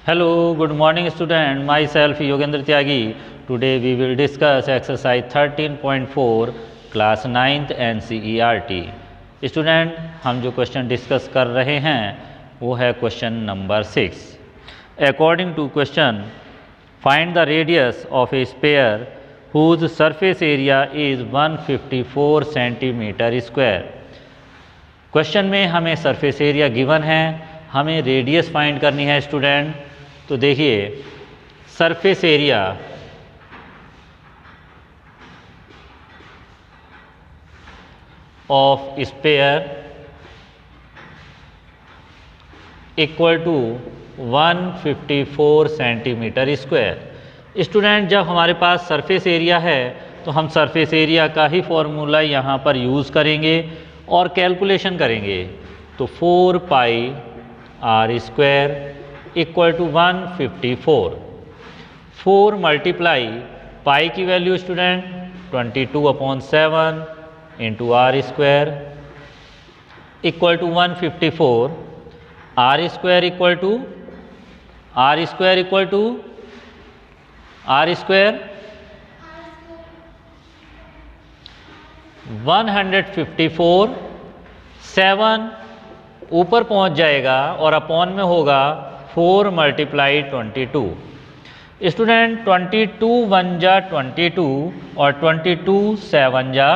Hello, good morning student. Myself Yogendra Tyagi. Today we will discuss exercise 13.4 class 9th NCERT. Student हम जो question discuss कर रहे हैं वो है question number 6. According to question find the radius of a sphere whose surface area is 154 centimetre square. Question में हमें surface area given है, हमें रेडियस फाइंड करनी है स्टूडेंट. तो देखिए surface area of sphere equal to 154 centimetre square. Student जब हमारे पास सरफेस एरिया है तो हम सरफेस एरिया का ही फॉर्मूला यहाँ पर यूज़ करेंगे और कैलकुलेशन करेंगे. तो 4 pi r square equal to 154. 4 multiply pi की value student 22/7 into r square equal to 154. R square equal to 154. 7 ऊपर पहुंच जाएगा और अपॉन में होगा 4 मल्टीप्लाई 22. स्टूडेंट 22 1 जा 22 और 22 7 जा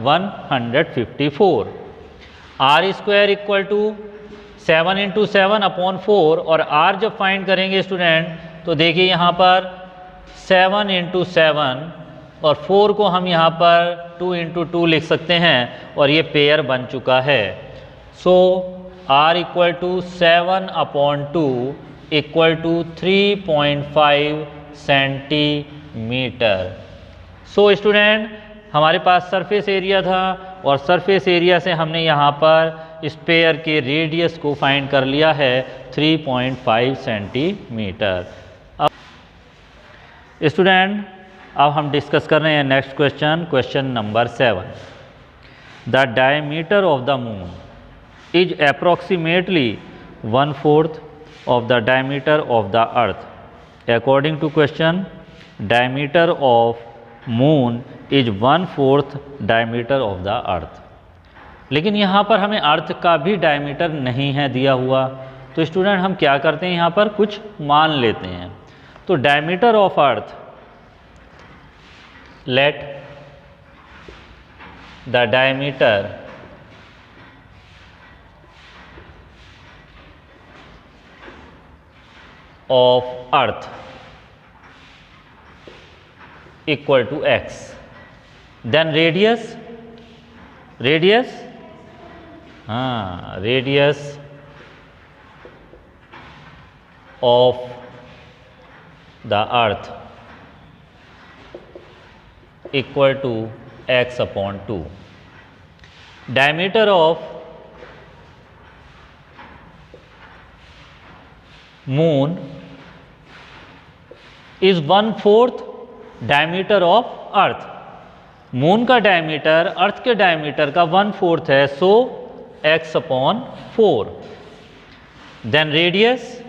154. R square equal to 7 into 7 upon 4 और आर जब फाइंड करेंगे स्टूडेंट तो देखिए यहाँ पर 7 इंटू 7 और 4 को हम यहाँ पर 2 इंटू 2 लिख सकते हैं और ये पेयर बन चुका है. So r equal to 7/2 equal to 3.5 centimetre. So student हमारे पास सरफेस एरिया था और सरफेस एरिया से हमने यहाँ पर स्फीयर के रेडियस को फाइंड कर लिया है 3.5 सेंटीमीटर. अब स्टूडेंट अब हम डिस्कस कर रहे हैं next question, question number 7. The diameter of the moon is approximately 1/4 of the diameter of the earth. According to question, diameter of moon is 1/4 diameter of the earth. लेकिन यहाँ पर हमें अर्थ का भी डायमीटर नहीं है दिया हुआ, तो स्टूडेंट हम क्या करते हैं यहाँ पर कुछ मान लेते हैं. तो diameter of earth, let the diameter of earth equal to x. Then radius of the earth equal to x/2. Diameter of moon is 1/4 diameter of earth. Moon का डायमीटर अर्थ के डायमीटर का 1/4 है, सो x/4. देन रेडियस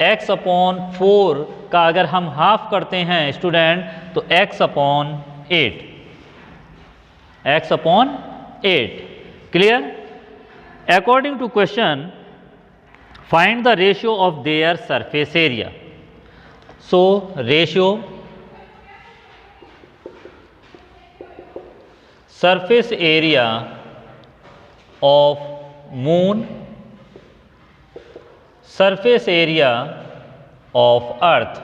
x/4 का अगर हम half करते हैं student तो x/8. Clear. According to question, find the ratio of their surface area. So ratio surface area of moon, surface area of earth.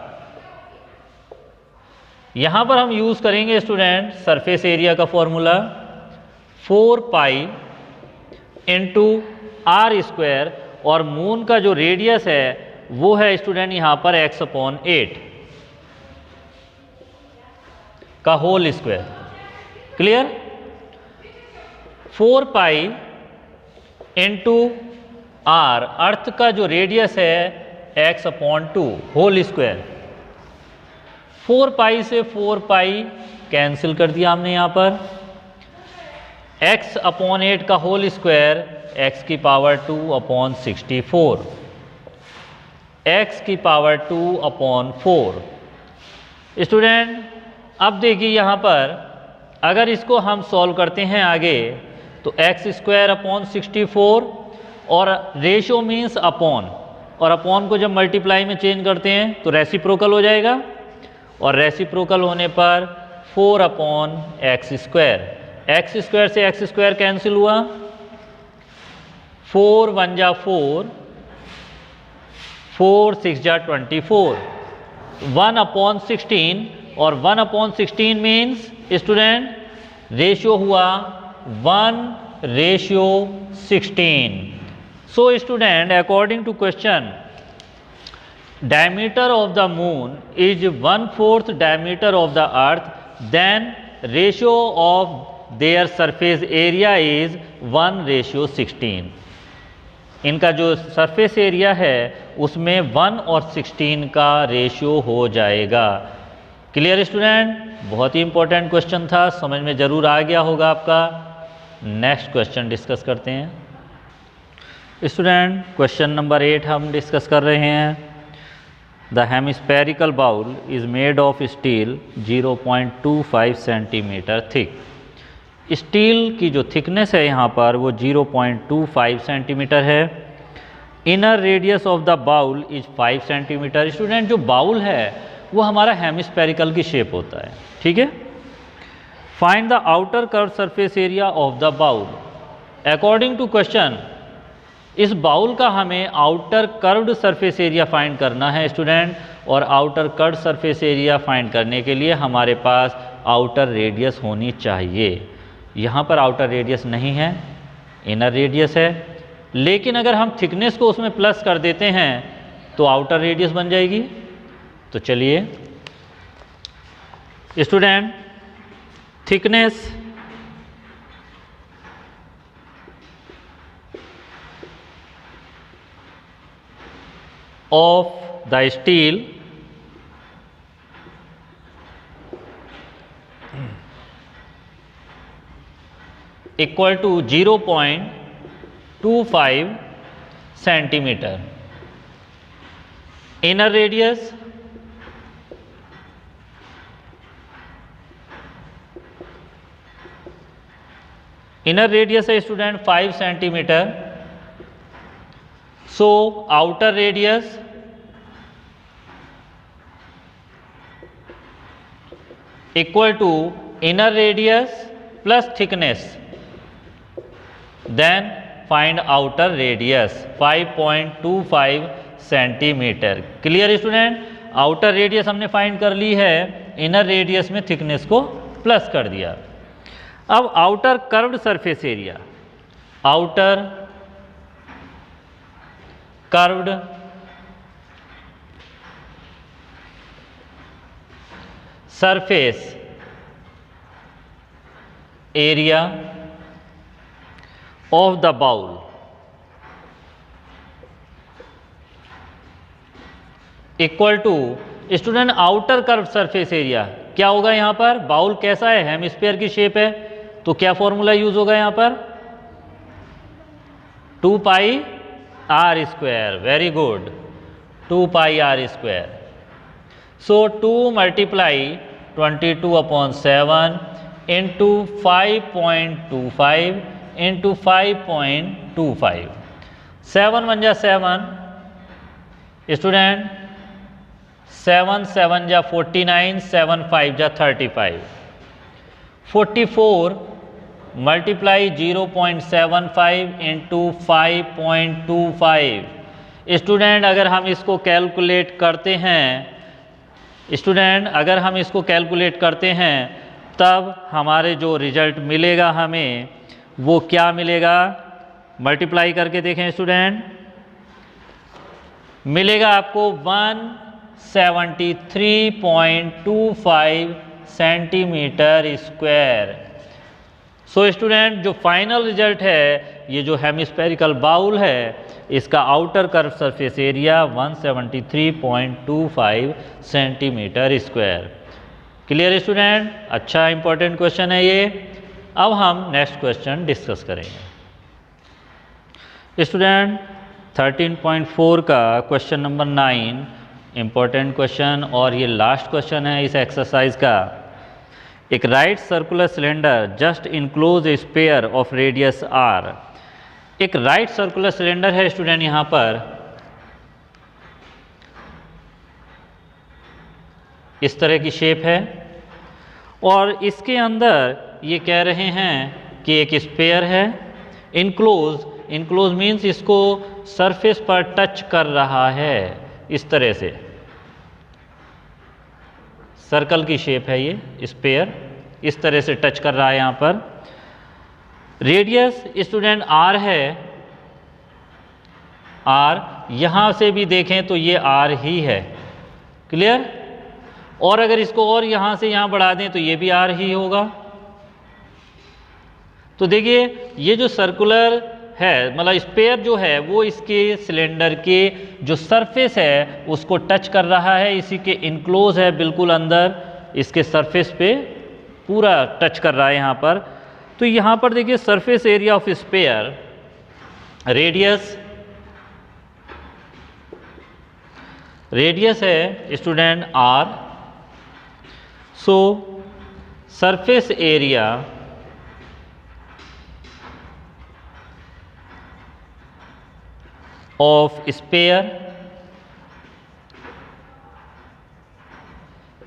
यहाँ पर हम यूज़ करेंगे स्टूडेंट सरफेस एरिया का formula 4 pi into r square और moon का जो radius है वो है स्टूडेंट यहाँ पर x/8 का whole square. Clear. 4 pi into r, earth का जो रेडियस है x/2 होल स्क्वायर. 4 पाई से 4 पाई कैंसिल कर दिया हमने यहाँ पर. x अपॉन 8 का होल स्क्वायर x की पावर 2 अपॉन 64, x की पावर 2 अपॉन 4। स्टूडेंट अब देखिए यहाँ पर अगर इसको हम सॉल्व करते हैं आगे तो एक्स स्क्वायर अपॉन 64 और रेशो मीन्स अपॉन, और अपॉन को जब मल्टीप्लाई में चेंज करते हैं तो रेसिप्रोकल हो जाएगा, और रेसिप्रोकल होने पर 4 अपॉन एक्स स्क्वायर से एक्स स्क्वायर कैंसिल हुआ, 4 1 जा 4, 4 6 जा 24, 1 अपॉन 16, और 1 अपॉन 16 मीन्स स्टूडेंट रेशियो हुआ 1:16। So student according to question diameter of the moon is 1/4 diameter of the earth, then ratio of their surface area is 1:16। इनका जो surface area है उसमें 1 और 16 का रेशियो हो जाएगा। क्लियर स्टूडेंट, बहुत ही इंपॉर्टेंट क्वेश्चन था, समझ में जरूर आ गया होगा आपका। नेक्स्ट क्वेश्चन डिस्कस करते हैं। स्टूडेंट क्वेश्चन नंबर 8 हम डिस्कस कर रहे हैं। The hemispherical bowl is made of steel 0.25 centimetre thick. Steel की जो थिकनेस है यहाँ पर वो 0.25 सेंटीमीटर है। Inner radius of the bowl is 5 centimetre. Student जो बाउल है वो हमारा हेमिस्फेरिकल की शेप होता है, ठीक है। Find the outer curve surface area of the bowl. According to question इस बाउल का हमें outer curved surface area find करना है स्टूडेंट, और outer curved surface area find करने के लिए हमारे पास आउटर रेडियस होनी चाहिए। यहाँ पर आउटर रेडियस नहीं है, इनर रेडियस है, लेकिन अगर हम थिकनेस को उसमें प्लस कर देते हैं तो आउटर रेडियस बन जाएगी। तो चलिए student thickness of the steel equal to 0.25 centimetre. Inner radius है student 5 centimetre. So outer radius equal to inner radius plus thickness, then find outer radius 5.25 centimetre. Clear student, outer radius हमने find कर ली है, inner radius में thickness को plus कर दिया। अब outer curved surface area, outer curved surface area of the bowl equal to student outer curve surface area. क्या होगा यहाँ पर, बाउल कैसा है, हेमिस्फीयर की शेप है, तो क्या फॉर्मूला यूज होगा यहाँ पर, 2πr²। Very good, 2πr²। सो 2 × 22/7 इंटू 5.25 इंटू 5.25, 7 1 जा 7 स्टूडेंट, 7 7 जा 49, 7 5 जा 35, 44 मल्टीप्लाई 0.75 इंटू 5.25। स्टूडेंट अगर हम इसको कैलकुलेट करते हैं, स्टूडेंट अगर हम इसको कैलकुलेट करते हैं तब हमारे जो रिजल्ट मिलेगा हमें वो क्या मिलेगा, मल्टीप्लाई करके देखें स्टूडेंट, मिलेगा आपको 173.25 सेंटीमीटर स्क्वायर। सो स्टूडेंट जो फाइनल रिजल्ट है, ये जो हेमिस्फेरिकल बाउल है इसका outer curve surface area 173.25 centimetre square. Clear student, अच्छा इंपॉर्टेंट क्वेश्चन है ये। अब हम नेक्स्ट क्वेश्चन डिस्कस करेंगे। स्टूडेंट 13.4 का क्वेश्चन नंबर 9 इम्पोर्टेंट क्वेश्चन और ये लास्ट क्वेश्चन है इस एक्सरसाइज का। एक right circular cylinder just enclose A sphere of radius r। एक राइट सर्कुलर सिलेंडर है स्टूडेंट, यहाँ पर इस तरह की शेप है और इसके अंदर ये कह रहे हैं कि एक स्पेयर है, इनक्लोज मीन्स इसको सरफेस पर टच कर रहा है, इस तरह से सर्कल की शेप है ये स्पेयर, इस तरह से टच कर रहा है यहाँ पर। रेडियस स्टूडेंट r है, r यहाँ से भी देखें तो ये r ही है, क्लियर। और अगर इसको और यहाँ से यहाँ बढ़ा दें तो ये भी r ही होगा। तो देखिए ये जो सर्कुलर है, मतलब स्पेयर जो है वो इसके सिलेंडर के जो सरफेस है उसको टच कर रहा है, इसी के इनक्लोज है, बिल्कुल अंदर इसके सरफेस पे पूरा टच कर रहा है यहाँ पर। तो यहाँ पर देखिए surface area of sphere, radius है student r। So surface area of sphere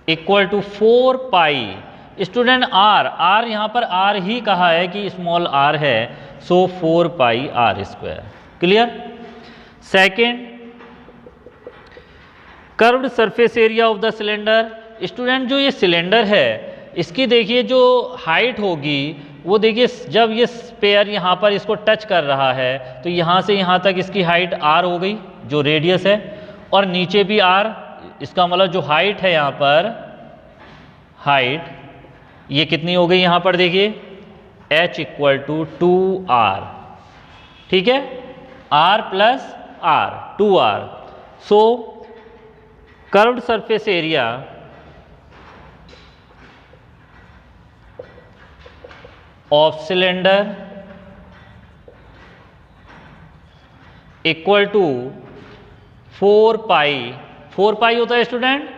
equal to 4 pi student r यहाँ पर r ही कहा है कि स्मॉल r है, सो 4 पाई r square, clear. Second, curved surface area of the cylinder. Student जो ये cylinder है इसकी देखिए जो हाइट होगी वो देखिए जब ये स्पेयर यहाँ पर इसको टच कर रहा है तो यहाँ से यहाँ तक इसकी हाइट r हो गई जो रेडियस है, और नीचे भी r, इसका मतलब जो हाइट है यहाँ पर, हाइट ये कितनी हो गई यहाँ पर देखिए h इक्वल टू 2r, ठीक है, r plus r 2r। So curved surface area of cylinder equal to 4 pi होता है student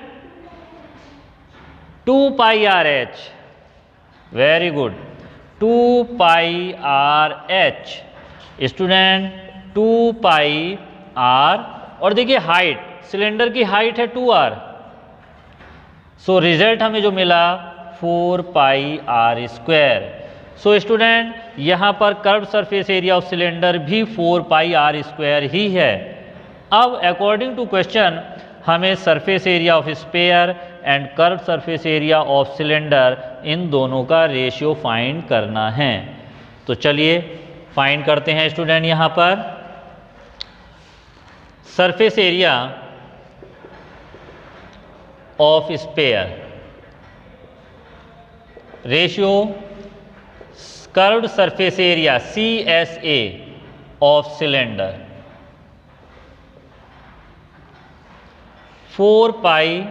2 pi r h, very good, 2 pi r h student 2 pi r. और देखिए हाइट, सिलेंडर की height है 2r, so result हमें जो मिला 4 pi r square. So student यहाँ पर curved surface area of cylinder भी 4 पाई आर स्क्वायर ही है। अब अकॉर्डिंग टू क्वेश्चन हमें surface area of sphere and curved surface area of cylinder इन दोनों का रेशियो फाइंड करना है। तो चलिए फाइंड करते हैं स्टूडेंट। यहाँ पर surface area of sphere ratio curved surface area CSA of cylinder 4 pi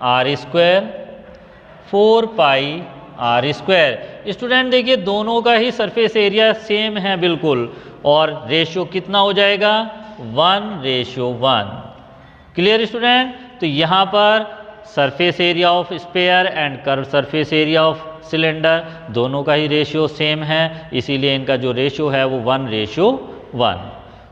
r square, 4 pi r square. Student देखिए दोनों का ही सरफेस एरिया सेम है बिल्कुल, और रेशियो कितना हो जाएगा 1:1, क्लियर स्टूडेंट। तो यहाँ पर surface area of sphere and curve surface area of cylinder दोनों का ही रेशियो सेम है, इसीलिए इनका जो रेशियो है वो 1:1।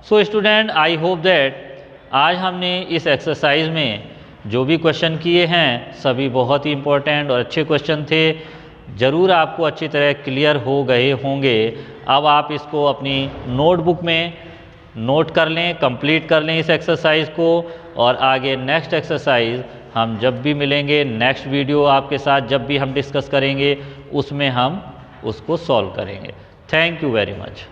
So student I hope that आज हमने इस एक्सरसाइज में जो भी क्वेश्चन किए हैं सभी बहुत ही इम्पोर्टेंट और अच्छे क्वेश्चन थे, ज़रूर आपको अच्छी तरह क्लियर हो गए होंगे। अब आप इसको अपनी नोटबुक में नोट कर लें, कंप्लीट कर लें इस एक्सरसाइज को, और आगे नेक्स्ट एक्सरसाइज हम जब भी मिलेंगे, नेक्स्ट वीडियो आपके साथ जब भी हम डिस्कस करेंगे उसमें हम उसको सॉल्व करेंगे। Thank you very much.